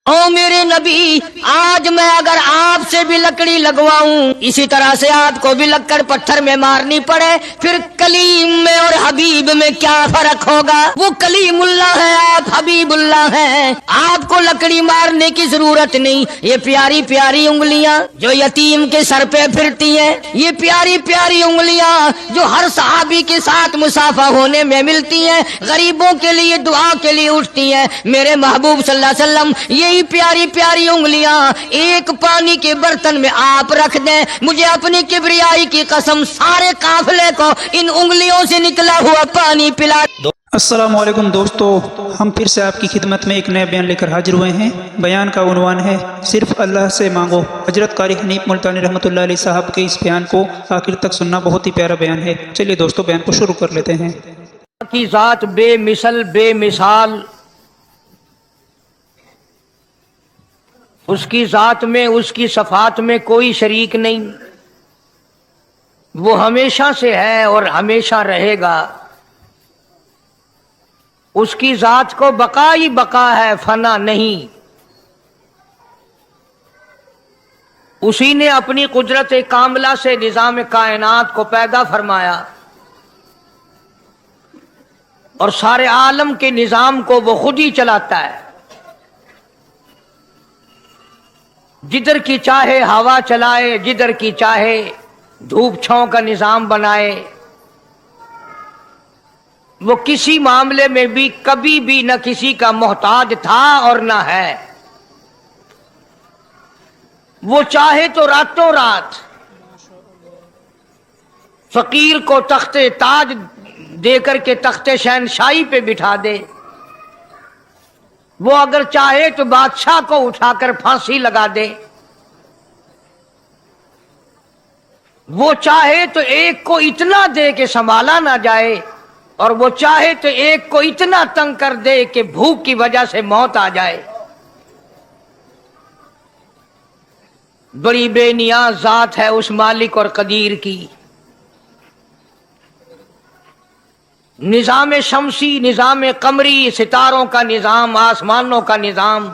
او میرے نبی، آج میں اگر آپ سے بھی لکڑی لگواؤں، اسی طرح سے آپ کو بھی لکڑ پتھر میں مارنی پڑے، پھر کلیم میں اور حبیب میں کیا فرق ہوگا؟ وہ کلیم اللہ ہے، آپ حبیب اللہ ہیں۔ آپ کو لکڑی مارنے کی ضرورت نہیں۔ یہ پیاری پیاری انگلیاں جو یتیم کے سر پہ پھرتی ہیں، یہ پیاری پیاری انگلیاں جو ہر صحابی کے ساتھ مسافہ ہونے میں ملتی ہیں، غریبوں کے لیے دعا کے لیے اٹھتی ہیں، میرے محبوب صلی اللہ علیہ وسلم یہی پیاری پیاری انگلیاں ایک پانی کے برتن میں آپ رکھ دیں، مجھے اپنی کبریائی کی قسم سارے قافلے کو ان انگلیوں سے نکلا ہوا پانی پلا۔ السلام علیکم دوستو، ہم پھر سے آپ کی خدمت میں ایک نیا بیان لے کر حاضر ہوئے ہیں۔ بیان کا عنوان ہے صرف اللہ سے مانگو۔ حضرت قاری حنیف ملتانی رحمۃ اللہ علیہ صاحب کے اس بیان کو آخر تک سننا بہت ہی پیارا بیان ہے۔ چلیے دوستو بیان کو شروع کر لیتے ہیں۔ کی ذات بے مثل بے مثال، اس کی ذات میں اس کی صفات میں کوئی شریک نہیں، وہ ہمیشہ سے ہے اور ہمیشہ رہے گا۔ اس کی ذات کو بقا ہی بقا ہے، فنا نہیں۔ اسی نے اپنی قدرت کاملہ سے نظام کائنات کو پیدا فرمایا اور سارے عالم کے نظام کو وہ خود ہی چلاتا ہے۔ جدھر کی چاہے ہوا چلائے، جدھر کی چاہے دھوپ چھاؤں کا نظام بنائے، وہ کسی معاملے میں بھی کبھی بھی نہ کسی کا محتاج تھا اور نہ ہے۔ وہ چاہے تو راتوں رات فقیر کو تخت تاج دے کر کے تخت شہنشاہی پہ بٹھا دے، وہ اگر چاہے تو بادشاہ کو اٹھا کر پھانسی لگا دے، وہ چاہے تو ایک کو اتنا دے کہ سنبھالا نہ جائے، اور وہ چاہے تو ایک کو اتنا تنگ کر دے کہ بھوک کی وجہ سے موت آ جائے۔ بڑی بے نیاز ذات ہے اس مالک اور قدیر کی۔ نظام شمسی، نظام قمری، ستاروں کا نظام، آسمانوں کا نظام،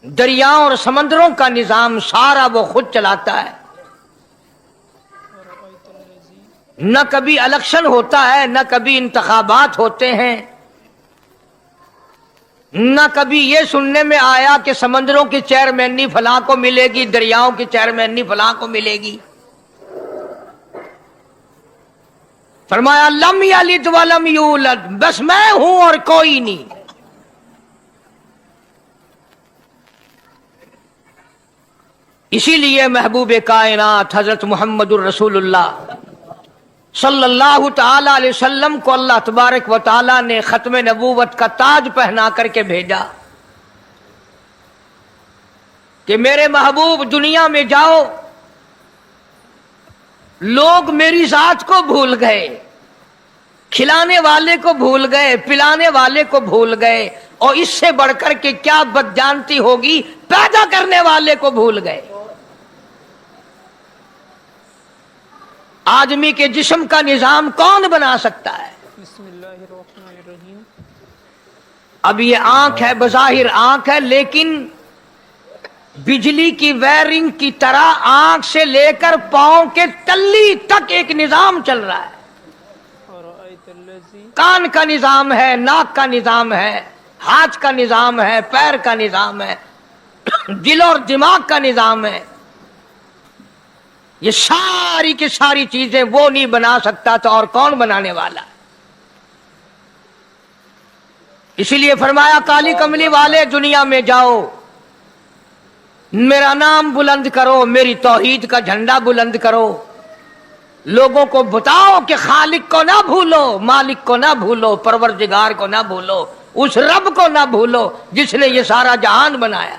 دریاؤں اور سمندروں کا نظام، سارا وہ خود چلاتا ہے۔ نہ کبھی الیکشن ہوتا ہے، نہ کبھی انتخابات ہوتے ہیں، نہ کبھی یہ سننے میں آیا کہ سمندروں کی چیئرمینی فلاں کو ملے گی، دریاؤں کی چیئرمینی فلاں کو ملے گی۔ فرمایا لم یلد ولم یولد، بس میں ہوں اور کوئی نہیں۔ اسی لیے محبوب کائنات حضرت محمد الرسول اللہ صلی اللہ تعالی علیہ وسلم کو اللہ تبارک و تعالی نے ختم نبوت کا تاج پہنا کر کے بھیجا کہ میرے محبوب دنیا میں جاؤ، لوگ میری ذات کو بھول گئے، کھلانے والے کو بھول گئے، پلانے والے کو بھول گئے، اور اس سے بڑھ کر کے کیا بدجانتی ہوگی، پیدا کرنے والے کو بھول گئے۔ آدمی کے جسم کا نظام کون بنا سکتا ہے؟ بسم اللہ الرحمن الرحیم۔ اب یہ آنکھ ہے، بظاہر آنکھ ہے، لیکن بجلی کی وائرنگ کی طرح آنکھ سے لے کر پاؤں کے تلی تک ایک نظام چل رہا ہے۔ کان کا نظام ہے، ناک کا نظام ہے، ہاتھ کا نظام ہے، پیر کا نظام ہے، دل اور دماغ کا نظام ہے۔ یہ ساری کی ساری چیزیں وہ نہیں بنا سکتا تو اور کون بنانے والا؟ اسی لیے فرمایا کالی کملی والے دنیا میں جاؤ، میرا نام بلند کرو، میری توحید کا جھنڈا بلند کرو، لوگوں کو بتاؤ کہ خالق کو نہ بھولو، مالک کو نہ بھولو، پروردگار کو نہ بھولو، اس رب کو نہ بھولو جس نے یہ سارا جہان بنایا۔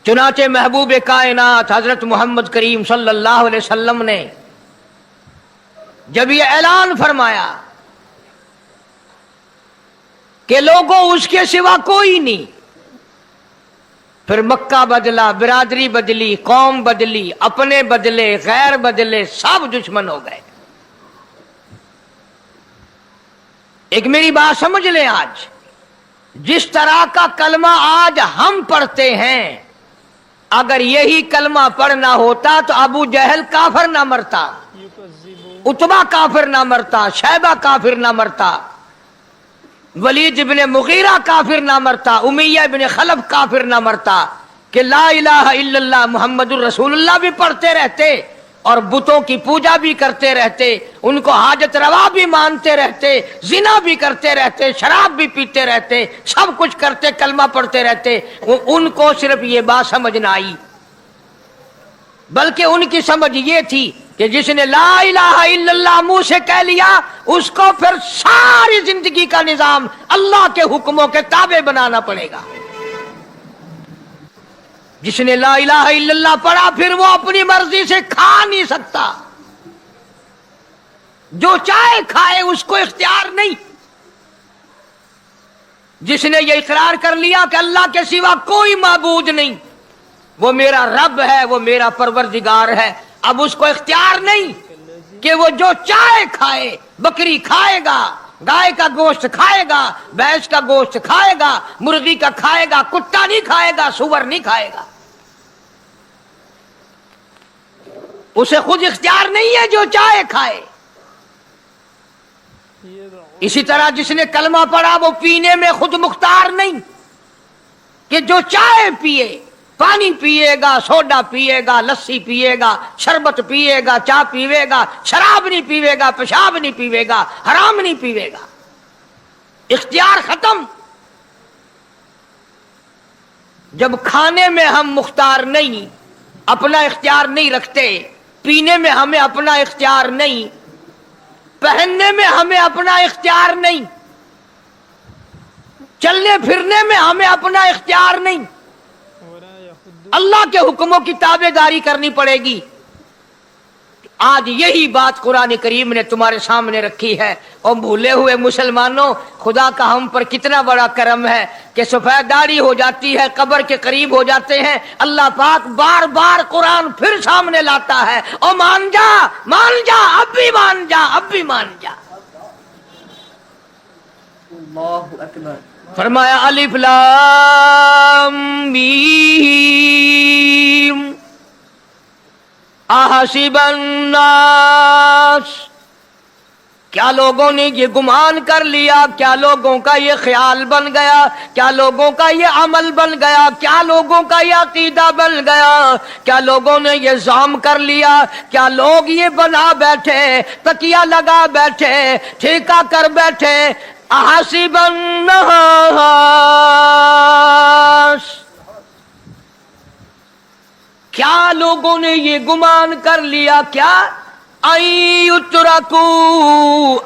چنانچہ محبوب کائنات حضرت محمد کریم صلی اللہ علیہ وسلم نے جب یہ اعلان فرمایا کہ لوگوں اس کے سوا کوئی نہیں، پھر مکہ بدلا، برادری بدلی، قوم بدلی، اپنے بدلے، غیر بدلے، سب دشمن ہو گئے۔ ایک میری بات سمجھ لیں، آج जिस तरह का कलमा आज हम पढ़ते हैं, अगर यही कलमा पढ़ना होता तो अबू जहल काफिर ना मरता, उतबा काफिर ना मरता, शैबा काफिर ना मरता, वलीद इब्ने मुगीरा काफिर ना मरता, उमैया इब्ने खलफ काफिर ना मरता, कि ला इलाहा इल्लल्लाह मुहम्मदुर रसूलुल्लाह भी पढ़ते रहते और बुतों की पूजा भी करते रहते, उनको हाजत रवा भी मानते रहते, जिना भी करते रहते, शराब भी पीते रहते, सब कुछ करते, कलमा पढ़ते रहते। उनको सिर्फ ये बात समझ ना आई, बल्कि उनकी समझ ये थी कि जिसने ला इलाहा इल्लल्लाह मुंह से कह लिया, उसको फिर सारी जिंदगी का निजाम अल्लाह के हुक्मों के ताबे बनाना पड़ेगा। जिसने ला इलाहा इल्लल्लाह पढ़ा, फिर वो अपनी मर्जी से खा नहीं सकता, जो चाहे खाए, उसको इख्तियार नहीं। जिसने ये इकरार कर लिया कि अल्लाह के सिवा कोई माबूद नहीं, वो मेरा रब है, वो मेरा परवरदिगार है, अब उसको इख्तियार नहीं कि वो जो चाहे खाए। बकरी खाएगा, गाय का गोश्त खाएगा, भैंस का गोश्त खाएगा, मुर्गी का खाएगा, कुत्ता नहीं खाएगा, सुअर नहीं खाएगा। उसे खुद इख्तियार नहीं है, जो चाहे खाए। इसी तरह जिसने कलमा पढ़ा, वो पीने में खुद मुख्तार नहीं कि जो चाहे पिए, पानी पिएगा, सोडा पिएगा, लस्सी पिएगा, शरबत पिएगा, चाय पीवेगा, शराब नहीं पीवेगा, पेशाब नहीं पीवेगा, हराम नहीं पीवेगा। इख्तियार खत्म। जब खाने में हम मुख्तार नहीं, अपना इख्तियार नहीं रखते, पीने में हमें अपना इख्तियार नहीं, पहनने में हमें अपना इख्तियार नहीं, चलने फिरने में हमें अपना इख्तियार नहीं, अल्लाह के हुक्मों की ताबेदारी करनी पड़ेगी। आज यही बात कुरान करीम ने तुम्हारे सामने रखी है। और भूले हुए मुसलमानों, खुदा का हम पर कितना बड़ा करम है कि सफेद दाढ़ी हो जाती है, कब्र के करीब हो जाते हैं, अल्लाह पाक बार बार कुरान फिर सामने लाता है, और मान जा, मान जा, अब भी मान जा, अब भी मान जा। अल्लाहु अकबर। फरमाया अलिफ लाम मीम अहसिबन नास, क्या लोगों ने ये गुमान कर लिया, क्या लोगों का ये ख्याल बन गया, क्या लोगों का ये अमल बन गया, क्या लोगों का ये अकीदा बन गया, क्या लोगों ने ये ज़ाम कर लिया, क्या लोग ये बना बैठे, तकिया लगा बैठे, ठेका कर बैठे, अहसिबन नास, क्या लोगों ने ये गुमान कर लिया, क्या अय्युतरकू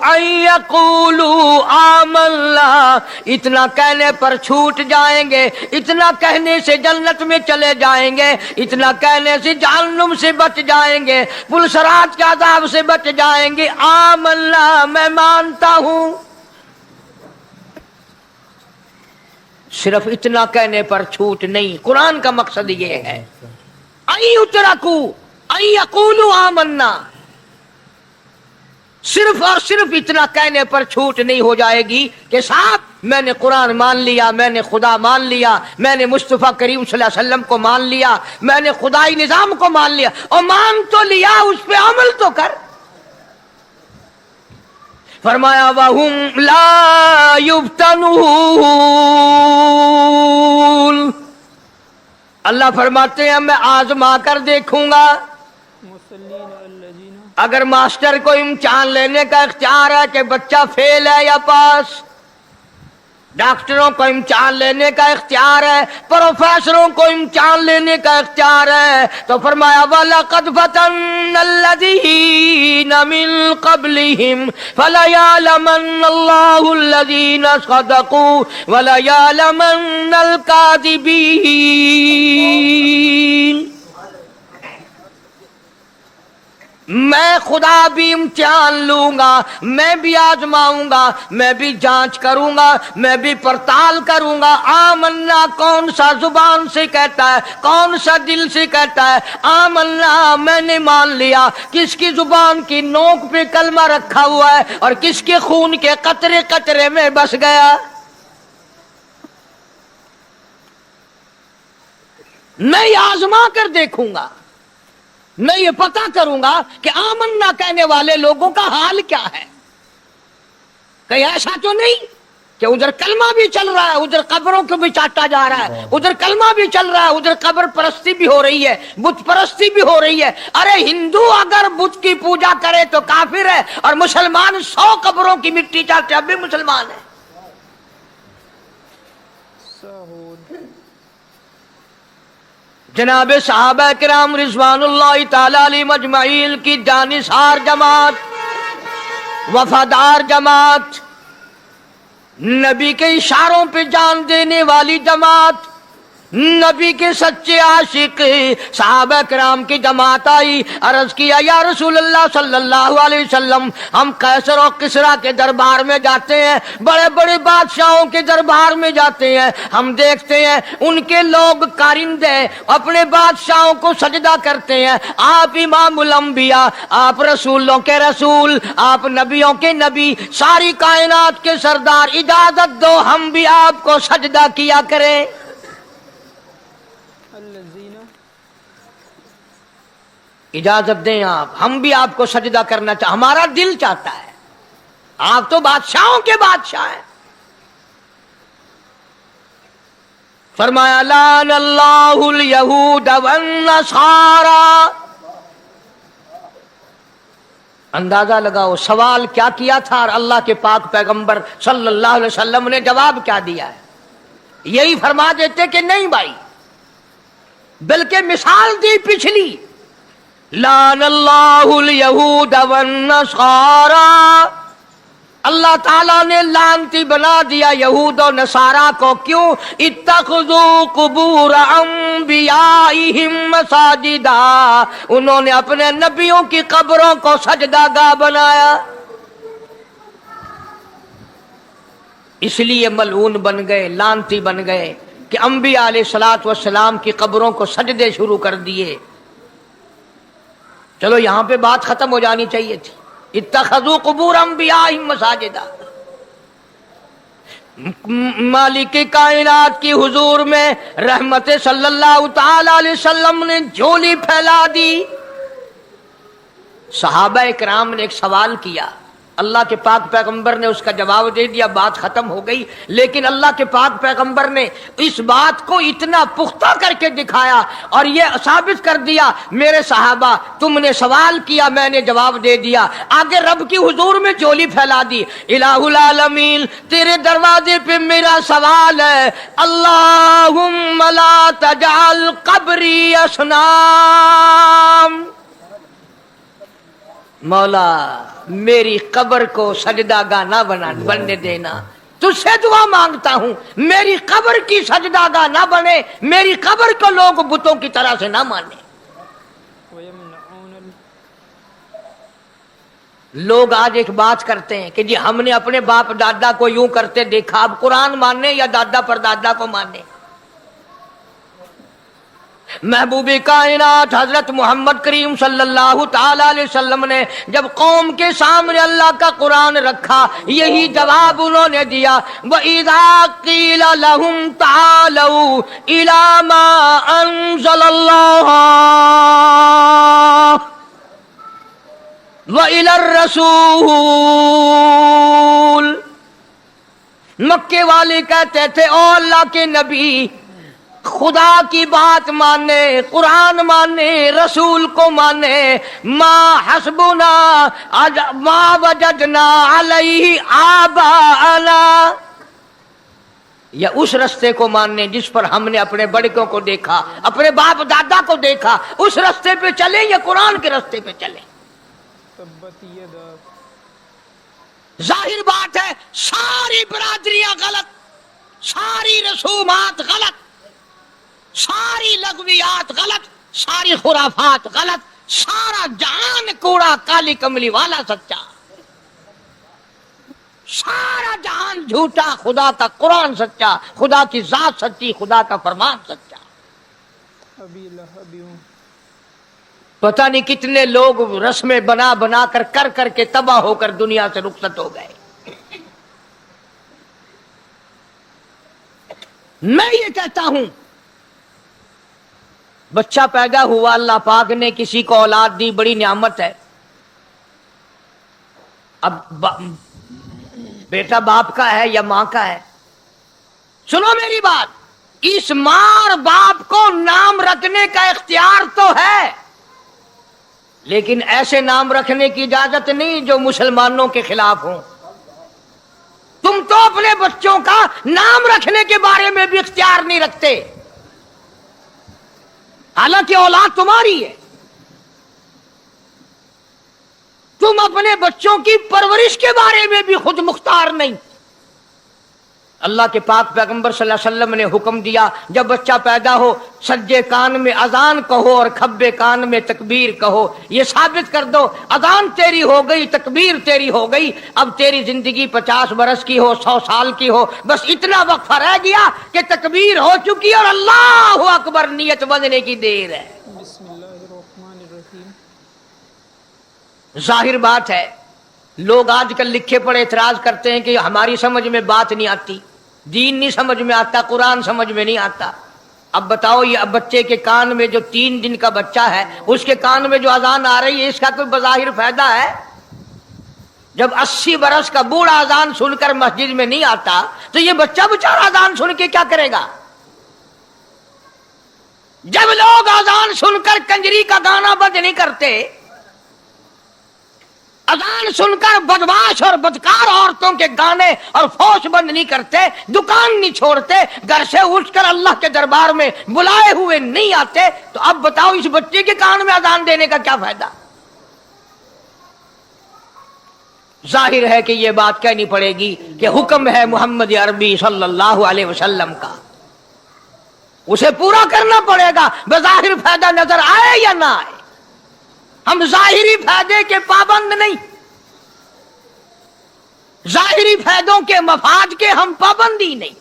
अय्यकूलू आमन्ना, इतना कहने पर छूट जाएंगे, इतना कहने से जन्नत में चले जाएंगे, इतना कहने से जहन्नुम से बच जाएंगे, पुलसरात के अज़ाब से बच जाएंगे। आमन्ना, मैं मानता हूं। सिर्फ इतना कहने पर छूट नहीं, कुरान का मकसद ये है अय्युतरकू अय्यकूलू आमन्ना, सिर्फ और सिर्फ इतना कहने पर छूट नहीं हो जाएगी कि साहब मैंने कुरान मान लिया, मैंने खुदा मान लिया, मैंने मुस्तफा करीम सल्लल्लाहु अलैहि वसल्लम को मान लिया, मैंने खुदाई निजाम को मान लिया। और मान तो लिया, उस पे अमल तो कर। फरमाया वहुम ला युफ्तनून, अल्लाह फरमाते हैं मैं आजमा कर देखूंगा। अगर मास्टर को इम्तिहान लेने का इख्तियार है कि बच्चा फेल है या पास, डॉक्टरों को इम्तिहान लेने का इख्तियार है, प्रोफेसरों को इम्तिहान लेने का इख्तियार है, तो फरमाया वलक़द फ़तन्नल्लज़ीना मिन क़ब्लिहिम फ़लयअलमन्नल्लाहुल्लज़ीना सदक़ू वलयअलमन्नल काज़िबीन। मैं खुदा भी इम्तिहान लूंगा, मैं भी आजमाऊंगा, मैं भी जांच करूंगा, मैं भी पड़ताल करूंगा। आमन्ना कौन सा जुबान से कहता है, कौन सा दिल से कहता है। आमन्ना मैंने मान लिया, किसकी जुबान की नोक पे कलमा रखा हुआ है और किसके खून के कतरे कतरे में बस गया। میں یہ آزما کر دیکھوں گا، میں یہ پتا کروں گا کہ آمنا کہنے والے لوگوں کا حال کیا ہے. کہیں ایسا تو نہیں کہ ادھر کلمہ بھی چل رہا ہے، ادھر قبروں کو بھی چاٹا جا رہا ہے، ادھر کلمہ بھی چل رہا ہے، ادھر قبر پرستی بھی ہو رہی ہے، بت پرستی بھی ہو رہی ہے. ارے ہندو اگر بت کی پوجا کرے تو کافر ہے، اور مسلمان 100 قبروں کی مٹی چاٹے اب بھی مسلمان ہے. جناب صحابہ کرام رضوان اللہ تعالی علیہم اجمعین کی جانثار جماعت، وفادار جماعت، نبی کے اشاروں پہ جان دینے والی جماعت، نبی کے سچے عاشق صحابہ کرام کی جماعت آئی. عرض کیا یا رسول اللہ صلی اللہ علیہ وسلم، ہم قیصر اور کسریٰ کے دربار میں جاتے ہیں، بڑے بڑے بادشاہوں کے دربار میں جاتے ہیں، ہم دیکھتے ہیں ان کے لوگ کارندے اپنے بادشاہوں کو سجدہ کرتے ہیں. آپ امام الانبیاء، آپ رسولوں کے رسول، آپ نبیوں کے نبی، ساری کائنات کے سردار، اجازت دو ہم بھی آپ کو سجدہ کیا کریں. اجازت دیں آپ، ہم بھی آپ کو سجدہ کرنا چاہتے، ہمارا دل چاہتا ہے. آپ تو بادشاہوں کے بادشاہ ہیں. فرمایا لعن اللہ الیہود والنصارى. اندازہ لگاؤ سوال کیا کیا تھا اور اللہ کے پاک پیغمبر صلی اللہ علیہ وسلم نے جواب کیا دیا ہے. یہی فرما دیتے کہ نہیں بھائی، بلکہ مثال دی پچھلی، لعن اللہ الیہود والنصارى. اللہ تعالیٰ نے لعنتی بنا دیا یہود و نصارہ کو. کیوں؟ اتخذوا قبور انبیائہم مساجدا، انہوں نے اپنے نبیوں کی قبروں کو سجدہ گاہ بنایا، اس لیے ملعون بن گئے، لعنتی بن گئے کہ انبیاء علیہ الصلوۃ والسلام کی قبروں کو سجدے شروع کر دیے. چلو یہاں پہ بات ختم ہو جانی چاہیے تھی. اتخذوا قبور انبیائہم مساجدا. مالک کائنات کی حضور میں رحمت صلی اللہ تعالی علیہ وسلم نے جھولی پھیلا دی. صحابہ کرام نے ایک سوال کیا، اللہ کے پاک پیغمبر نے اس کا جواب دے دیا، بات ختم ہو گئی. لیکن اللہ کے پاک پیغمبر نے اس بات کو اتنا پختہ کر کے دکھایا اور یہ ثابت کر دیا، میرے صحابہ تم نے سوال کیا، میں نے جواب دے دیا. آگے رب کی حضور میں جھولی پھیلا دی. الہ العالمین تیرے دروازے پہ میرا سوال ہے، اللہم لا تجعل قبری اصنام. مولا میری قبر کو سجدہ گاہ نہ بننے دینا، تجھ سے دعا مانگتا ہوں میری قبر کی سجدہ گاہ نہ بنے، میری قبر کو لوگ بتوں کی طرح سے نہ مانے. لوگ آج ایک بات کرتے ہیں کہ جی ہم نے اپنے باپ دادا کو یوں کرتے دیکھا، اب قرآن ماننے یا دادا پر دادا کو ماننے. محبوب کائنات حضرت محمد کریم صلی اللہ تعالی علیہ وسلم نے جب قوم کے سامنے اللہ کا قرآن رکھا، یہی جواب انہوں نے دیا، وَإِذَا قِيلَ لَهُمْ تَعَالَوْا إِلَى مَا أَنزَلَ اللَّهُ وَإِلَى الرَّسُولِ. مکے والے کہتے تھے او اللہ کے نبی، خدا کی بات مانے، قرآن مانے، رسول کو مانے، ما حسبنا ما وجدنا علیہ آباءنا، یا اس رستے کو ماننے جس پر ہم نے اپنے بڑکوں کو دیکھا، اپنے باپ دادا کو دیکھا، اس رستے پہ چلیں یا قرآن کے رستے پہ چلیں. ظاہر بات ہے ساری برادریاں غلط، ساری رسومات غلط، ساری لغویات غلط، ساری خرافات غلط، سارا جہان کوڑا، کالی کملی والا سچا، سارا جہان جھوٹا، خدا کا قرآن سچا، خدا کی ذات سچی، خدا کا فرمان سچا. پتہ نہیں کتنے لوگ رسمیں بنا بنا کر کر کے تباہ ہو کر دنیا سے رخصت ہو گئے. میں یہ کہتا ہوں बच्चा पैदा हुआ, अल्लाह पाक ने किसी को औलाद दी, बड़ी नियामत है। अब बेटा बाप का है या मां का है? सुनो मेरी बात, इस मां और बाप को नाम रखने का इख्तियार तो है, लेकिन ऐसे नाम रखने की इजाजत नहीं जो मुसलमानों के खिलाफ हो। तुम तो अपने बच्चों का नाम रखने के बारे में भी इख्तियार नहीं रखते, हालांकि औलाद तुम्हारी है। तुम अपने बच्चों की परवरिश के बारे में भी खुद मुख्तार नहीं। अल्लाह के पाक पैगंबर सल्लल्लाहु अलैहि वसल्लम ने हुक्म दिया, जब बच्चा पैदा हो सज्जे कान में अजान कहो और खब्बे कान में तकबीर कहो। ये साबित कर दो, अजान तेरी हो गई, तकबीर तेरी हो गई, अब तेरी जिंदगी 50 बरस की हो, 100 साल की हो, बस इतना वक्फा रह गया कि तकबीर हो चुकी और अल्लाहु अकबर नियत बंधने की देर है। जाहिर बात है, लोग आजकल लिखे पढ़े एतराज करते हैं कि हमारी समझ में बात नहीं आती, दीन नहीं समझ में आता, कुरान समझ में नहीं आता। अब बताओ, ये अब बच्चे के कान में जो 3 दिन का बच्चा है, उसके कान में जो अजान आ रही है, इसका कोई बज़ाहिर फायदा है? जब 80 बरस का बूढ़ा अजान सुनकर मस्जिद में नहीं आता, तो ये बच्चा बेचारा अजान सुन के क्या करेगा? जब लोग अजान सुनकर कंजरी का गाना बंद नहीं करते, अजान सुनकर बदमाश और बदकार औरतों के गाने और फौश बंद नहीं करते, दुकान नहीं छोड़ते, घर से उठकर अल्लाह के दरबार में बुलाए हुए नहीं आते, तो अब बताओ इस बच्चे के कान में अजान देने का क्या फायदा? जाहिर है कि यह बात कहनी पड़ेगी कि हुक्म है मोहम्मद अरबी सल्लल्लाहु अलैहि वसल्लम का, उसे पूरा करना पड़ेगा, बज़ाहिर फायदा नजर आए या ना आए। हम जाहिरी फायदे के पाबंद नहीं, जाहिरी फायदों के मफाद के हम पाबंदी नहीं।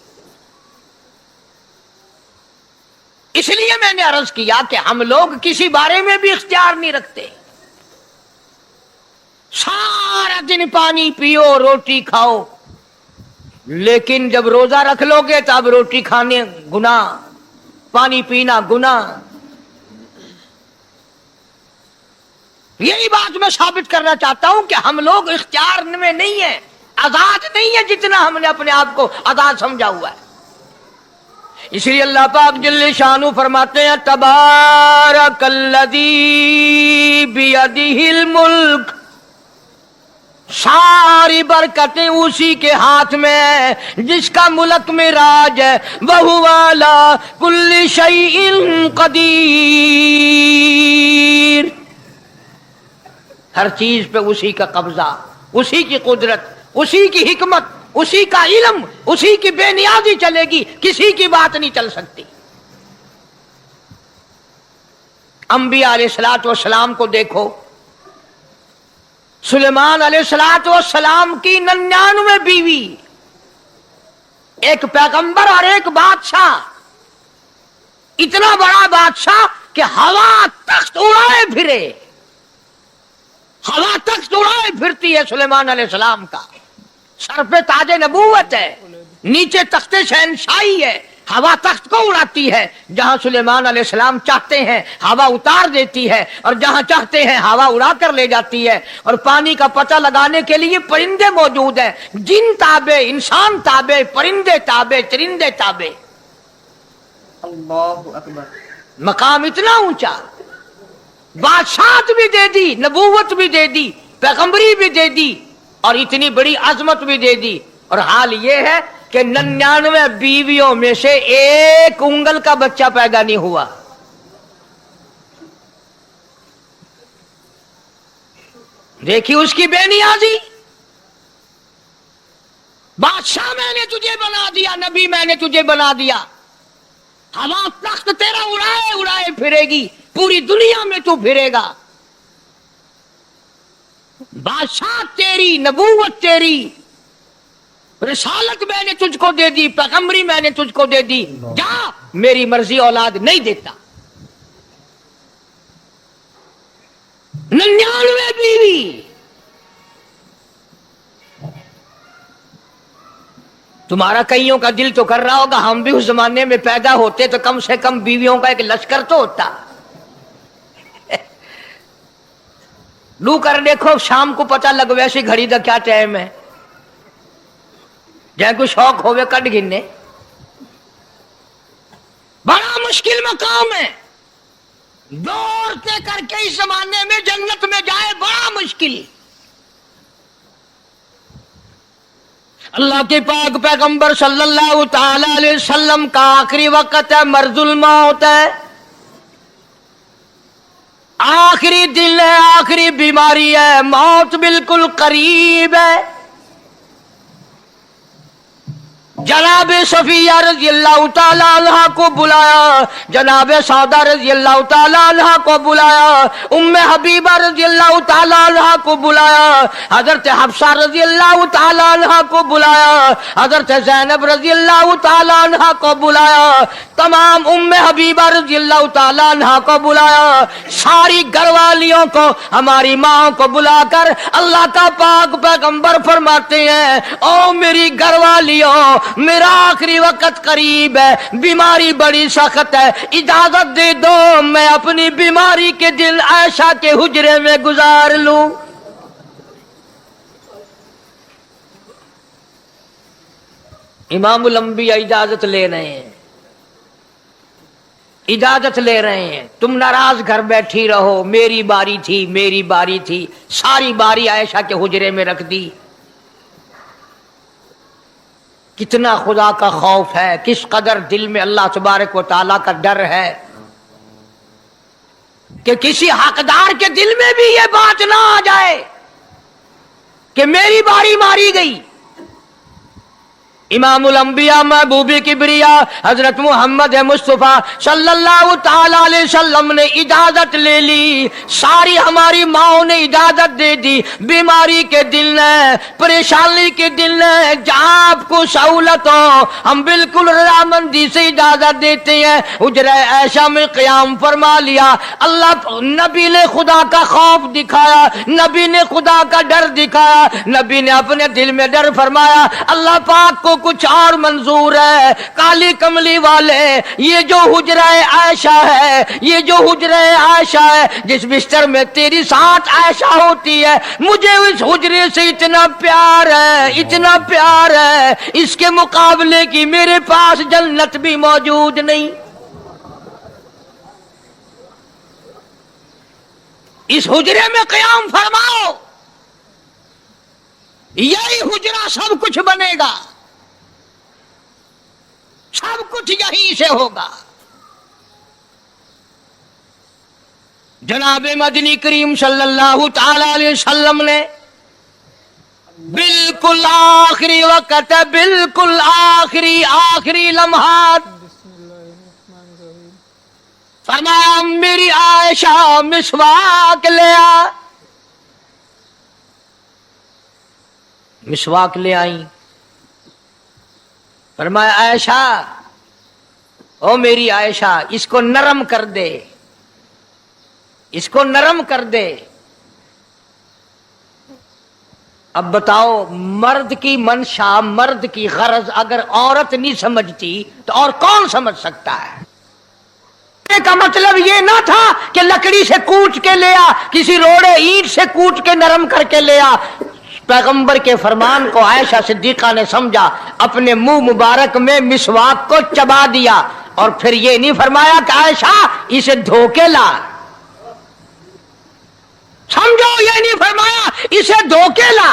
इसलिए मैंने अर्ज किया कि हम लोग किसी बारे में भी इख्तियार नहीं रखते। सारा दिन पानी पियो, रोटी खाओ, लेकिन जब रोजा रख लोगे तब रोटी खाने गुनाह, पानी पीना गुनाह। यही बात मैं साबित करना चाहता हूं कि हम लोग इख्तियार में नहीं है, आजाद नहीं है जितना हमने अपने आप को आजाद समझा हुआ है। इसलिए अल्लाह पाक जल्ले शानु फरमाते हैं, तबारकल्लज़ी बियदिहिल मुल्क, सारी बरकतें उसी के हाथ में है जिसका मुल्क में राज है। वहुवा अला कुल्ली शैइन कदीर, हर चीज पे उसी का कब्जा, उसी की कुदरत, उसी की हिकमत, उसी का इल्म, उसी की बेनियाजी चलेगी, किसी की बात नहीं चल सकती। अंबिया अलैहिस्सलातु वस्सलाम को देखो, सुलेमान अलैहिस्सलातु वस्सलाम की 99 बीवी, एक पैगंबर और एक बादशाह, इतना बड़ा बादशाह कि हवा तख्त उड़ाए फिरे, हवा तख्त उड़ाए फिरती है सुलेमान अलैहिस्सलाम का। सर पे ताजे नबूवत है, नीचे तख्ते शहनशाही है, हवा तख्त को उड़ाती है। जहां सुलेमान अलैहिस्सलाम चाहते हैं हवा उतार देती है, और जहां चाहते हैं हवा उड़ा कर ले जाती है। और पानी का पता लगाने के लिए परिंदे मौजूद हैं, जिन ताबे, इंसान ताबे, परिंदे ताबे, चरिंदे ताबे। अल्लाहु अकबर, मकाम इतना ऊंचा, बादशाहत भी दे दी, नबूवत भी दे दी, पैगंबरी भी दे दी, और इतनी बड़ी अजमत भी दे दी। और हाल ये है कि 99 बीवियों में से एक उंगल का बच्चा पैदा नहीं हुआ। देखी उसकी बेनियाजी। बादशाह मैंने तुझे बना दिया, नबी मैंने तुझे बना दिया, हवा तख्त तेरा उड़ाए उड़ाए फिरेगी, पूरी दुनिया में तू फिरेगा। बादशाह तेरी, नबूवत तेरी, रिसालत मैंने तुझको दे दी, पैगंबरी मैंने तुझको दे दी, जा, मेरी मर्जी औलाद नहीं देता। 99 बीवी, तुम्हारा कईयों का दिल तो कर रहा होगा हम भी उस जमाने में पैदा होते तो कम से कम बीवियों का एक लश्कर तो होता। लू कर देखो शाम को पता लग वैसी घड़ी का क्या टाइम है, जै को शौक होवे कट गिनने। बड़ा मुश्किल मकाम है, दौड़ते करके इस जमाने में जन्नत में जाए बड़ा मुश्किल। अल्लाह के पाक पैगंबर सल्लल्लाहु ताला अलैहि वसल्लम का आखिरी वक्त है, मर्जुल मौत है, आखिरी दिन है, आखिरी बीमारी है, मौत बिल्कुल करीब है। जनाब सफिया रजी अल्लाह ताला अन्हा को बुलाया, जनाब सौदा रजी अल्लाह ताला अन्हा को बुलाया, उम्मे हबीबा रजी अल्लाह ताला अन्हा को बुलाया, हजरत हफ्सा रजी अल्लाह ताला अन्हा को बुलाया, हजरत ज़ैनब रजी अल्लाह ताला अन्हा को बुलाया, तमाम उम्मे हबीबा रजी अल्लाह ताला अन्हा को बुलाया, सारी घरवालियों को, हमारी माँ को बुलाकर अल्लाह का पाक पैगंबर फरमाते हैं, ओ मेरी घरवालियों, मेरा आखिरी वक्त करीब है, बीमारी बड़ी सख्त है, इजाजत दे दो मैं अपनी बीमारी के दिन आयशा के हुजरे में गुजार लूं। इमामुल अंबिया इजाजत ले रहे हैं, इजाजत ले रहे हैं, तुम नाराज घर बैठी रहो, मेरी बारी थी, मेरी बारी थी, सारी बारी आयशा के हुजरे में रख दी। कितना खुदा का खौफ है, किस कदर दिल में अल्लाह तबारक व तआला का डर है कि किसी हकदार के दिल में भी ये बात ना आ जाए कि मेरी बारी मारी गई। इमामुल अंबिया महबूबी किबरिया हजरत मोहम्मद मुस्तफा सल्लल्लाहु ताला अलैहि वसल्लम ने इजाजत ले ली, सारी हमारी माओ ने इजाजत दे दी। बीमारी के दिल है, परेशानी के दिल है, जहां आपको सहूलत हो हम बिल्कुल रजामंदी से इजाजत देते हैं। हुजरा ऐशा में क़याम फरमा लिया, अल्लाह नबी ने खुदा का खौफ दिखाया, नबी ने खुदा का डर दिखाया, नबी ने अपने दिल में डर फरमाया अल्लाह पाक को कुछ और मंजूर है। काली कमली वाले, ये जो हुजरा आयशा है, ये जो हुजरा आयशा है, जिस बिस्तर में तेरी साथ आयशा होती है, मुझे इस हुजरे से इतना प्यार है, इतना प्यार है, इसके मुकाबले की मेरे पास जन्नत भी मौजूद नहीं। इस हुजरे में क़याम फरमाओ, यही हुजरा सब कुछ बनेगा, सब कुछ यहीं से होगा। जनाब मदनी करीम सल्लल्लाहु ताला अलैहि वसल्लम ने बिल्कुल आखिरी वक्त, बिल्कुल आखिरी लम्हात फरमाया मेरी आयशा मिसवाक ले आ। मिसवाक ले आई, फरमाया आयशा, ओ मेरी आयशा, इसको नरम कर दे, इसको नरम कर दे। अब बताओ, मर्द की मंशा, मर्द की गरज अगर औरत नहीं समझती तो और कौन समझ सकता है? का मतलब ये ना था कि लकड़ी से कूट के ले आ, किसी रोड़े ईंट से कूट के नरम करके ले आ। पैगंबर के फरमान को आयशा सिद्दीका ने समझा, अपने मुंह मुबारक में मिसवाक को चबा दिया और फिर ये नहीं फरमाया कि आयशा इसे धो के ला, समझो, ये नहीं फरमाया इसे धो के ला,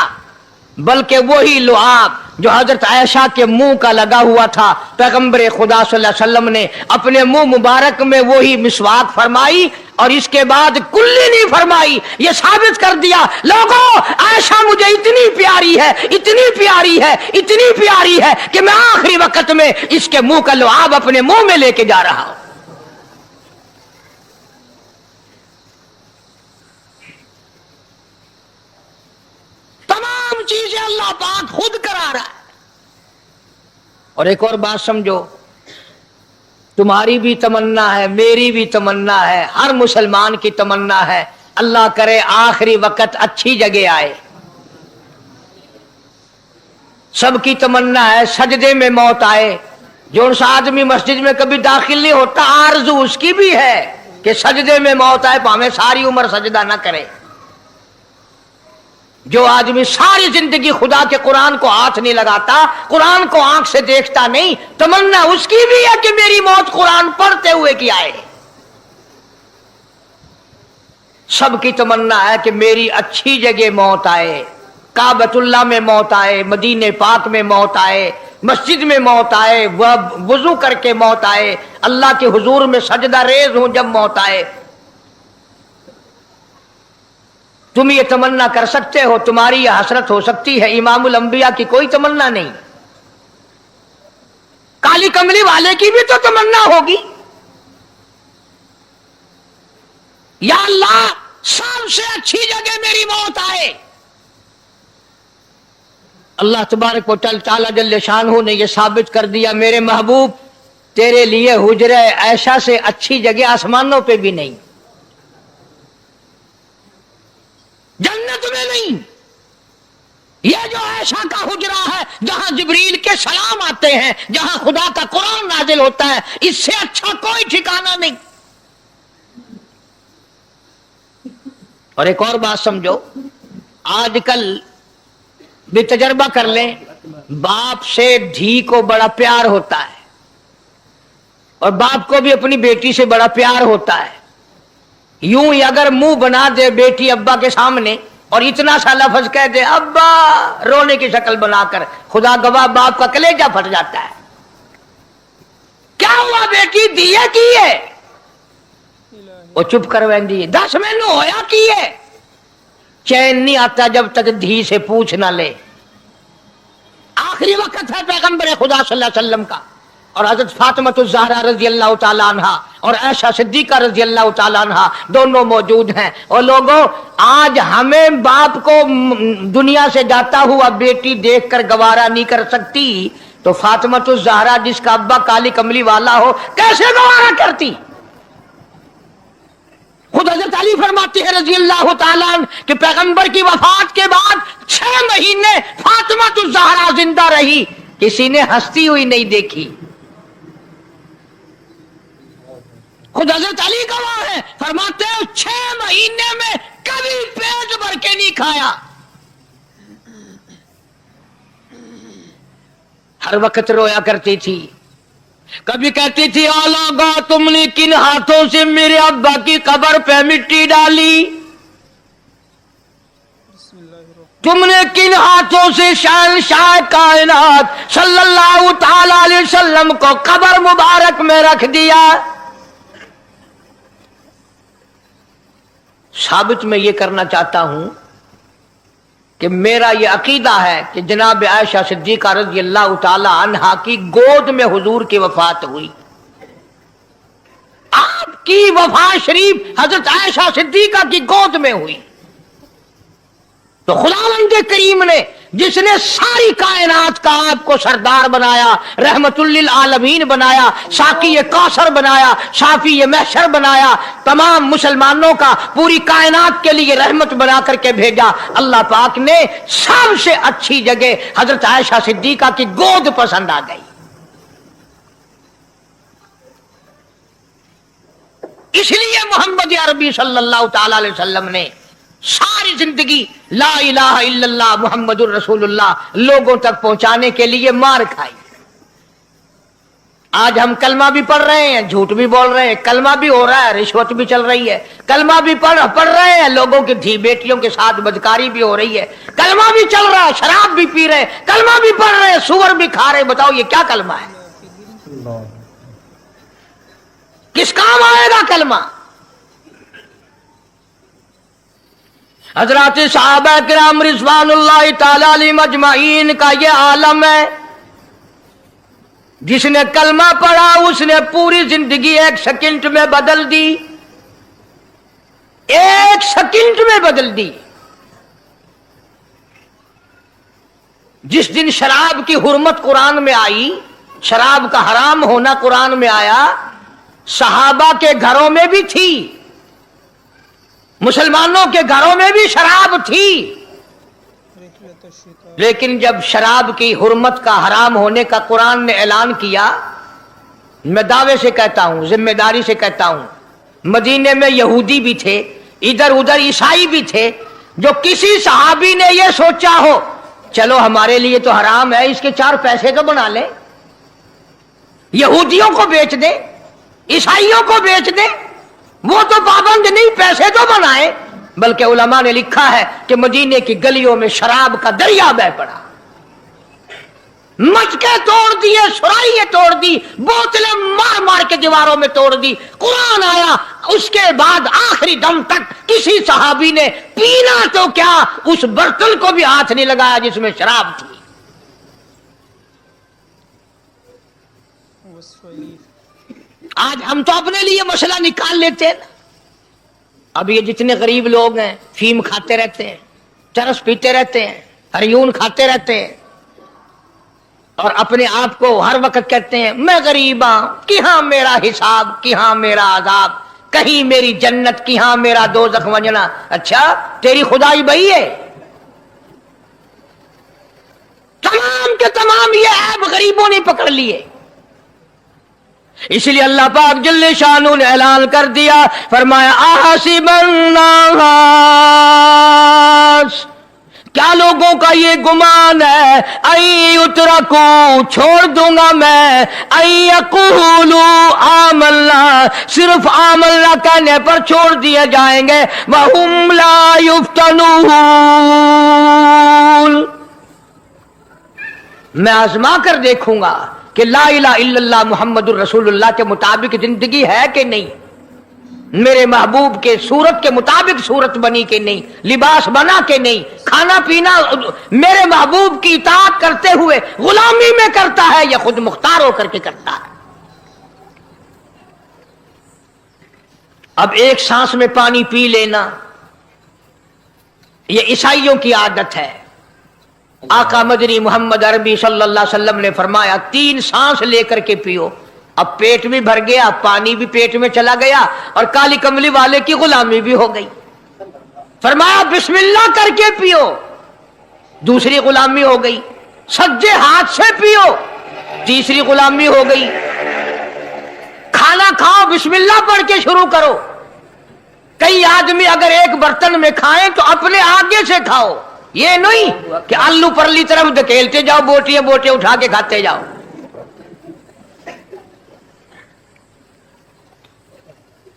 बल्कि वही लुआब जो हजरत आयशा के मुंह का लगा हुआ था, पैगंबर खुदा सल्लल्लाहु अलैहि वसल्लम ने अपने मुंह मुबारक में वही मिसवाक फरमाई और इसके बाद कुल्ली नहीं फरमाई। ये साबित कर दिया, लोगों, आयशा मुझे इतनी प्यारी है, इतनी प्यारी है, इतनी प्यारी है कि मैं आखिरी वक्त में इसके मुंह का लुआब अपने मुंह में लेके जा रहा हूं। तमाम चीजें अल्लाह पाक खुद करा रहा है। और एक और बात समझो, तुम्हारी भी तमन्ना है, मेरी भी तमन्ना है, हर मुसलमान की तमन्ना है, अल्लाह करे आखिरी वक्त अच्छी जगह आए। सबकी तमन्ना है सजदे में मौत आए। जो सा आदमी मस्जिद में कभी दाखिल नहीं होता, आरज़ू उसकी भी है कि सजदे में मौत आए, भावें सारी उम्र सजदा ना करे। जो आदमी सारी जिंदगी खुदा के कुरान को हाथ नहीं लगाता, कुरान को आंख से देखता नहीं, तमन्ना उसकी भी है कि मेरी मौत कुरान पढ़ते हुए की आए। सबकी तमन्ना है कि मेरी अच्छी जगह मौत आए, काबतुल्लाह में मौत आए, मदीने पाक में मौत आए, मस्जिद में मौत आए, वह वुजू करके मौत आए, अल्लाह के हुजूर में सजदा रेज हूं जब मौत आए। तुम ये तमन्ना कर सकते हो, तुम्हारी यह हसरत हो सकती है। इमामुल अंबिया की कोई तमन्ना नहीं। काली कमली वाले की भी तो तमन्ना होगी, या अल्लाह सबसे अच्छी जगह मेरी मौत आए। अल्लाह तबारक व तआला जल्ले शानहू ने यह साबित कर दिया, मेरे महबूब तेरे लिए हुजरे ऐशा से अच्छी जगह आसमानों पे भी नहीं, जन्नत में नहीं। यह जो ऐशा का हुजरा है जहां जिब्रील के सलाम आते हैं, जहां खुदा का कुरान नाजिल होता है, इससे अच्छा कोई ठिकाना नहीं। और एक और बात समझो, आजकल भी तजर्बा कर लें, बाप से धी को बड़ा प्यार होता है और बाप को भी अपनी बेटी से बड़ा प्यार होता है। यूं ही अगर मुंह बना दे बेटी अब्बा के सामने और इतना सा लफ्ज कह दे अब्बा, रोने की शक्ल बनाकर, खुदा गवाह बाप का कलेजा फट जाता है। क्या हुआ बेटी, दिए की है? वो चुप करवेंदी, 10 महीनों होया की है। चैन नहीं आता जब तक धी से पूछ ना ले। आखिरी वक्त है पैगंबर खुदा सल्लल्लाहु अलैहि वसल्लम का, और हजरत फातिमा ज़हरा रजी अल्लाह तआला अन्हा और आयशा सिद्दीका रजी अल्लाह तआला अन्हा दोनों मौजूद हैं। और लोगों, आज हमें बाप को दुनिया से जाता हुआ बेटी देखकर गवारा नहीं कर सकती, तो फातिमा ज़हरा जिसका अब्बा काली कमली वाला हो कैसे गवारा करती? खुद हज़रत अली फरमाती है रजी अल्लाह तआला अन्हा कि पैगंबर की वफात के बाद 6 महीने फातिमा ज़हरा जिंदा रही, किसी ने हंसती हुई नहीं देखी। खुद हज़रत अली गवाह है, फरमाते हैं 6 महीने में कभी पेट भर के नहीं खाया। हर वक्त रोया करती थी। कभी कहती थी औलागा, तुमने किन हाथों से मेरे अब्बा की कब्र पे मिट्टी डाली? तुमने किन हाथों से शहंशाह कायनात सल्लल्लाहु तआला अलैहि वसल्लम को कब्र मुबारक में रख दिया? साबित मैं ये करना चाहता हूं कि मेरा ये अकीदा है कि जनाब आयशा सिद्दीका रज़ी अल्लाह तआला अन्हा की गोद में हुजूर की वफात हुई। आपकी वफात शरीफ हजरत आयशा सिद्दीका की गोद में हुई। तो खुदावंद करीम ने, जिसने सारी कायनात का आपको सरदार बनाया, रहमतुल लिल आलमीन बनाया, साकी कौसर बनाया, शाफी महशर बनाया, तमाम मुसलमानों का पूरी कायनात के लिए रहमत बना करके भेजा, अल्लाह पाक ने सबसे अच्छी जगह हजरत आयशा सिद्दीका की गोद पसंद आ गई। इसलिए मोहम्मद अरबी सल्लल्लाहु तआला अलैहि वसल्लम ने सारी जिंदगी ला इलाहा इल्लल्लाह मुहम्मदुर रसूलुल्लाह लोगों तक पहुंचाने के लिए मार खाई। आज हम कलमा भी पढ़ रहे हैं, झूठ भी बोल रहे हैं, कलमा भी हो रहा है, रिश्वत भी चल रही है, कलमा भी पढ़ रहे हैं, लोगों की धी बेटियों के साथ बदकारी भी हो रही है, कलमा भी चल रहा है, शराब भी पी रहे हैं, कलमा भी पढ़ रहे हैं, सुअर भी खा रहे हैं। बताओ ये क्या कलमा है? किस काम आएगा कलमा? हजरात सहाबा किराम रिज़वानुल्लाहि तआला अलैहिम अजमाइन का ये आलम है। जिसने कलमा पढ़ा उसने पूरी जिंदगी 1 सेकंड में बदल दी, 1 सेकंड में बदल दी। जिस दिन शराब की हुर्मत कुरान में आई, शराब का हराम होना कुरान में आया, सहाबा के घरों में भी थी, मुसलमानों के घरों में भी शराब थी, لیکن جب شراب کی حرمت کا حرام ہونے کا قرآن نے اعلان کیا، میں دعوے سے کہتا ہوں، ذمہ داری سے کہتا ہوں، مدینے میں یہودی بھی تھے، ادھر ادھر عیسائی بھی تھے، جو کسی صحابی نے یہ سوچا ہو چلو ہمارے لیے تو حرام ہے، اس کے 4 پیسے تو بنا لیں، یہودیوں کو بیچ دیں، عیسائیوں کو بیچ دیں، وہ تو پابند نہیں، پیسے تو بنائیں۔ بلکہ علماء نے لکھا ہے کہ مدینے کی گلیوں میں شراب کا دریا بہہ پڑا، مچکے توڑ دیے، سرائیاں توڑ دی، بوتلیں مار مار کے دیواروں میں توڑ دی۔ قرآن آیا، اس کے بعد آخری دم تک کسی صحابی نے پینا تو کیا اس برتن کو بھی ہاتھ نہیں لگایا جس میں شراب تھی۔ آج ہم تو اپنے لیے مسئلہ نکال لیتے ہیں۔ اب یہ جتنے غریب لوگ ہیں فیم کھاتے رہتے ہیں، چرس پیتے رہتے ہیں، ہریون کھاتے رہتے ہیں، اور اپنے آپ کو ہر وقت کہتے ہیں میں غریب ہوں، کہاں میرا حساب، کہاں میرا عذاب، کہیں میری جنت، کہاں میرا دوزخ وجنا۔ اچھا تیری خدائی بھائی ہے؟ تمام کے تمام یہ عیب غریبوں نے پکڑ لیے۔ اس لیے اللہ پاک جل شانہ نے اعلان کر دیا، فرمایا احسب الناس، کیا لوگوں کا یہ گمان ہے، ان یترکوا، چھوڑ دوں گا میں، ان یقولوا آمنا، صرف آمنا کہنے پر چھوڑ دیے جائیں گے، وہم لا یفتنون، میں آزما کر دیکھوں گا کہ لا الہ الا اللہ محمد الرسول اللہ کے مطابق زندگی ہے کہ نہیں، میرے محبوب کے صورت کے مطابق صورت بنی کہ نہیں، لباس بنا کہ نہیں، کھانا پینا میرے محبوب کی اطاعت کرتے ہوئے غلامی میں کرتا ہے یا خود مختار ہو کر کے کرتا ہے۔ اب ایک سانس میں پانی پی لینا یہ عیسائیوں کی عادت ہے۔ آقا مدنی محمد عربی صلی اللہ علیہ وسلم نے فرمایا 3 سانس لے کر کے پیو، اب پیٹ بھی بھر گیا، پانی بھی پیٹ میں چلا گیا، اور کالی کملی والے کی غلامی بھی ہو گئی۔ فرمایا بسم اللہ کر کے پیو، دوسری غلامی ہو گئی، سجے ہاتھ سے پیو، تیسری غلامی ہو گئی، کھانا کھاؤ بسم اللہ پڑھ کے شروع کرو۔ کئی آدمی اگر ایک برتن میں کھائیں تو اپنے آگے سے کھاؤ، یہ نہیں کہ آلو پرلی طرف دھکیلتے جاؤ، بوٹیاں بوٹیاں اٹھا کے کھاتے جاؤ۔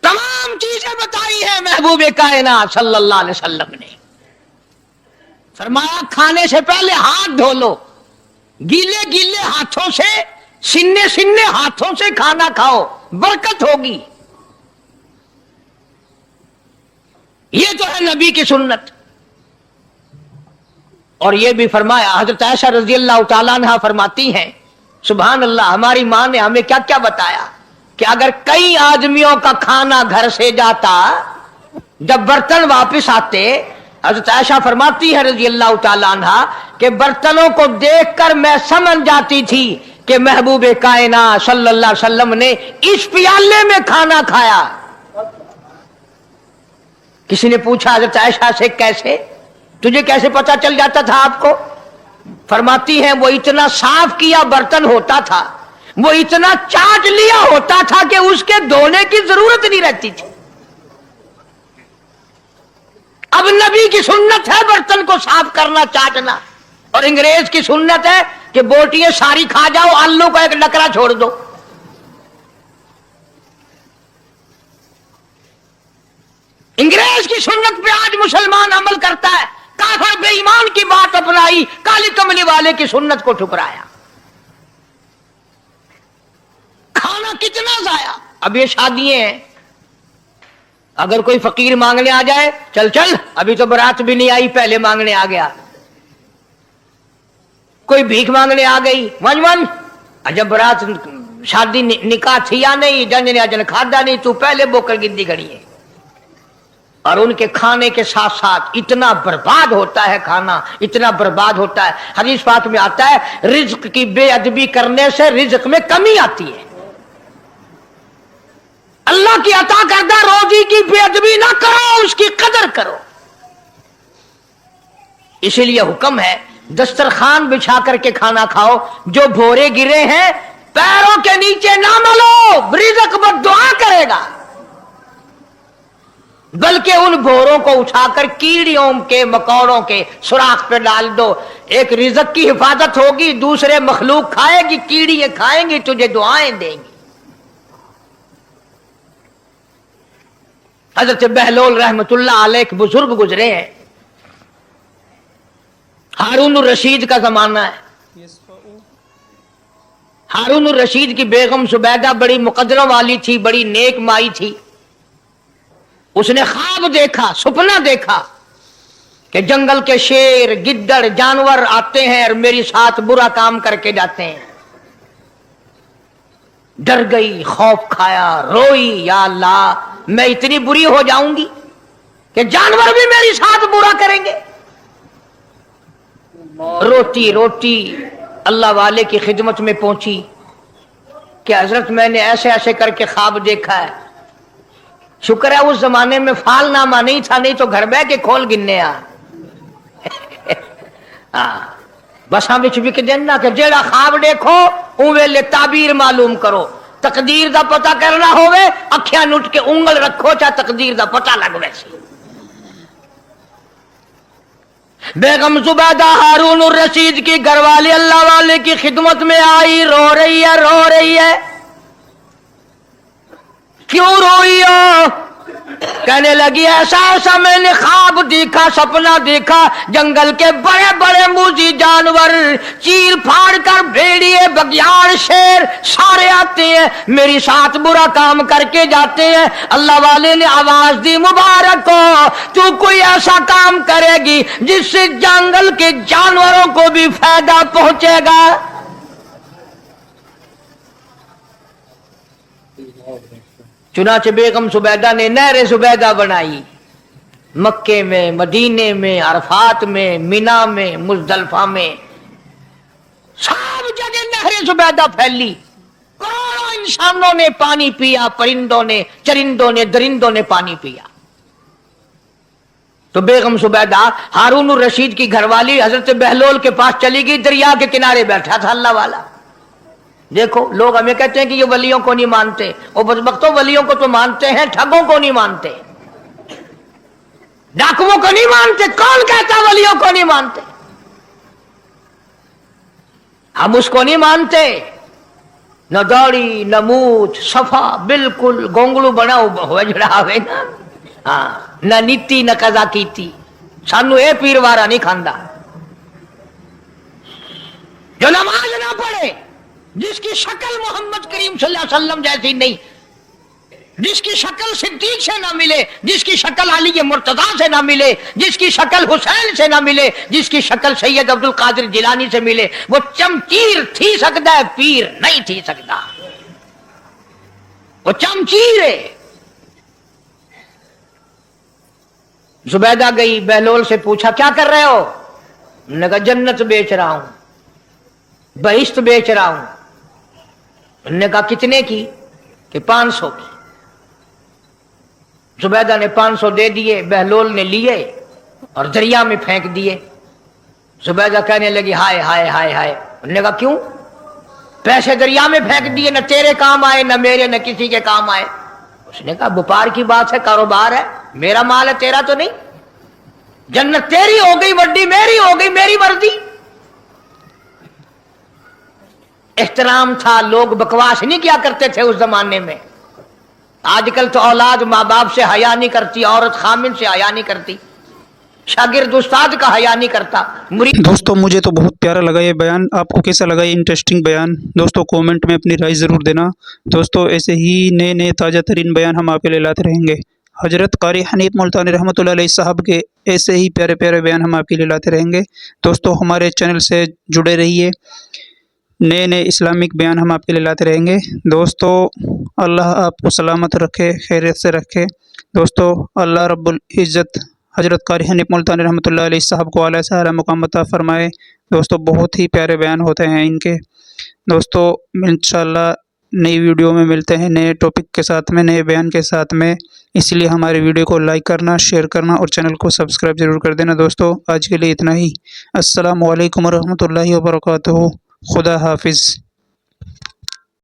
تمام چیزیں بتائی ہیں محبوب کائنات صلی اللہ علیہ وسلم نے۔ فرمایا کھانے سے پہلے ہاتھ دھو لو، گیلے گیلے ہاتھوں سے، سننے سننے ہاتھوں سے کھانا کھاؤ، برکت ہوگی۔ یہ تو ہے نبی کی سنت۔ اور یہ بھی فرمایا، حضرت عائشہ رضی اللہ تعالیٰ عنہ فرماتی ہیں سبحان اللہ، ہماری ماں نے ہمیں کیا کیا بتایا کہ اگر کئی آدمیوں کا کھانا گھر سے جاتا، جب برتن واپس آتے، حضرت عائشہ فرماتی ہے رضی اللہ تعالیٰ عنہ کہ برتنوں کو دیکھ کر میں سمجھ جاتی تھی کہ محبوب کائنات صلی اللہ علیہ وسلم نے اس پیالے میں کھانا کھایا۔ کسی نے پوچھا حضرت عائشہ سے کیسے، تجھے کیسے پتا چل جاتا تھا آپ کو؟ فرماتی ہیں وہ اتنا صاف کیا برتن ہوتا تھا، وہ اتنا چاٹ لیا ہوتا تھا کہ اس کے دھونے کی ضرورت نہیں رہتی تھی۔ اب نبی کی سنت ہے برتن کو صاف کرنا، چاٹنا، اور انگریز کی سنت ہے کہ بوٹیاں ساری کھا جاؤ، آلو کا ایک ڈکرا چھوڑ دو۔ انگریز کی سنت پہ آج مسلمان عمل کرتا ہے، کافر بے ایمان کی بات اپنائی، کالی کملی والے کی سنت کو ٹھکرایا۔ کھانا کتنا ضائع۔ اب یہ شادیاں ہیں، اگر کوئی فقیر مانگنے آ جائے، چل چل ابھی تو برات بھی نہیں آئی پہلے مانگنے آ گیا۔ کوئی بھیک مانگنے آ گئی، ون ون، جب برات شادی نکاح تھیا نہیں، جن نے اجن کھادا نہیں، تو پہلے بوکر گندی کھڑی ہے۔ اور ان کے کھانے کے ساتھ ساتھ اتنا برباد ہوتا ہے کھانا، اتنا برباد ہوتا ہے۔ حدیث پاک میں آتا ہے رزق کی بے ادبی کرنے سے رزق میں کمی آتی ہے۔ اللہ کی عطا کردہ روزی کی بے ادبی نہ کرو، اس کی قدر کرو۔ اسی لیے حکم ہے दस्तरखान बिछा करके खाना खाओ, जो भोरे गिरे हैं पैरों के नीचे ना मलो, रिज़्क़ बद्दुआ करेगा, बल्कि उन भोरों को उठाकर कीड़ियों के मकोड़ों के सुराख पे डाल दो। एक रिज़्क़ की हिफाजत होगी, दूसरे मखलूक खाएगी, कीड़ियां खाएंगी, तुझे दुआएं देंगी। हजरत बहलोल रहमतुल्लाह अलैह एक बुजुर्ग गुजरे हैं, हारून रशीद का जमाना है। हारून रशीद की बेगम सुबैदा बड़ी मुकद्दरों वाली थी, बड़ी नेक माई थी। उसने ख्वाब देखा, सपना देखा कि जंगल के शेर गिद्दड़ जानवर आते हैं और मेरे साथ बुरा काम करके जाते हैं। डर गई, खौफ खाया, रोई, या अल्लाह मैं इतनी बुरी हो जाऊंगी कि जानवर भी मेरे साथ बुरा करेंगे। रोती रोती अल्लाह वाले की खिदमत में पहुंची कि हजरत मैंने ऐसे ऐसे करके ख्वाब देखा है। शुक्र है उस जमाने में फालनामा नहीं था, नहीं तो घर बह के खोल गिनने आ बसा बिच बिक देना कि जेड़ा ख्वाब देखो उन वेले ताबीर मालूम करो। तकदीर दा पता करना होवे, अखियां नुट के उंगल रखो, चाहे तकदीर दा पता लग वैसी। बेगम जुबैदा हारून रशीद की घरवाली अल्लाह वाले की खिदमत में आई, रो रही है, रो रही है। क्यों रोई हो? कहने लगी ऐसा ऐसा मैंने ख्वाब देखा, सपना देखा, जंगल के बड़े बड़े मूजी जानवर चीर फाड़ कर भेड़िए बगियाड़ शेर सारे आते हैं, मेरी साथ बुरा काम करके जाते हैं। अल्लाह वाले ने आवाज दी मुबारक हो, तू कोई ऐसा काम करेगी जिससे जंगल के जानवरों को भी फायदा पहुंचेगा। चुनाचे बेगम सुबैदा ने नहर सुबैदा बनाई, मक्के में, मदीने में, अरफात में, मिना में, मुजदलफा में, सब जगह नहर सुबैदा फैली। करोड़ों इंसानों ने पानी पिया, परिंदों ने, चरिंदों ने, दरिंदों ने पानी पिया। तो बेगम सुबैदा हारून रशीद की घरवाली हजरत बहलोल के पास चली गई, दरिया के किनारे बैठा था अल्लाह वाला। देखो लोग हमें कहते हैं कि ये वलियों को नहीं मानते, वो बदबख्तों वलियों को तो मानते हैं, ठगों को नहीं मानते, डाकुओं को नहीं मानते। कौन कहता वलियों को नहीं मानते? हम उसको नहीं मानते, न दौड़ी न मूछ, सफा बिल्कुल गोंगलू बना हुआ जड़ा हुए ना, हाँ, न नीति न कजा कीती, सानू ये पीरवारा नहीं खांदा। जो नमाज ना पढ़े, जिसकी शक्ल मोहम्मद करीम सल्लल्लाहु अलैहि वसल्लम जैसी नहीं, जिसकी शक्ल सिद्दीक से ना मिले, जिसकी शक्ल अली मुर्तजा से ना मिले, जिसकी शक्ल हुसैन से ना मिले, जिसकी शक्ल सैयद अब्दुल कादिर जिलानी से मिले, वो चमचीर थी सकता है, पीर नहीं थी सकता। वो चमचीर है। जुबैदा गई, बहलोल से पूछा क्या कर रहे हो? उन्होंने कहा जन्नत बेच रहा हूं, बहिश्त बेच रहा हूं। उन्होंने कहा कितने की? कि 500 की। जुबैदा ने 500 दे दिए, बहलोल ने लिए और दरिया में फेंक दिए। जुबैदा कहने लगी हाय हाय हाय हाय। उन्होंने कहा क्यों? पैसे दरिया में फेंक दिए, न तेरे काम आए, न मेरे, न किसी के काम आए। उसने कहा व्यापार की बात है, कारोबार है, मेरा माल है, तेरा तो नहीं। जन्नत तेरी हो गई, वड्डी मेरी हो गई, मेरी मर्जी। एहतराम था, लोग बकवास नहीं किया करते थे उस जमाने में। आजकल तो औलाद माँ बाप से हया नहीं करती, औरत खामिन से हया नहीं करती, शागिर्द उस्ताद का हया नहीं करता। दोस्तों मुझे तो बहुत प्यारा लगा ये बयान, आपको कैसा लगा ये इंटरेस्टिंग बयान? दोस्तों कमेंट में अपनी राय ज़रूर देना। दोस्तों ऐसे ही नए नए ताज़ा तरीन बयान हम आपके लिए लाते रहेंगे। हजरत कारी हनीफ मुल्तानी रहमतुल्लाह अलैह साहब के ऐसे ही प्यारे प्यारे बयान हम आपके लिए लाते रहेंगे। दोस्तों हमारे चैनल से जुड़े रहिए, नए नए इस्लामिक बयान हम आपके लिए लाते रहेंगे। दोस्तों अल्लाह आपको सलामत रखे, खैरियत से रखे। दोस्तों अल्लाह रब्बुल इज़्ज़त हजरत कारी हनीफ मुल्तानी रहमतुल्लाह अलैह साहब को आला से आला मुकाम अता फरमाए। दोस्तों बहुत ही प्यारे बयान होते हैं इनके। दोस्तों इंशाअल्लाह नई वीडियो में मिलते हैं, नए टॉपिक के साथ में, नए बयान के साथ में। اس لیے ہماری ویڈیو کو لائک کرنا، شیئر کرنا اور چینل کو سبسکرائب ضرور کر دینا دوستو۔ آج کے لیے اتنا ہی۔ السلام علیکم ورحمۃ اللہ وبرکاتہ۔ خدا حافظ۔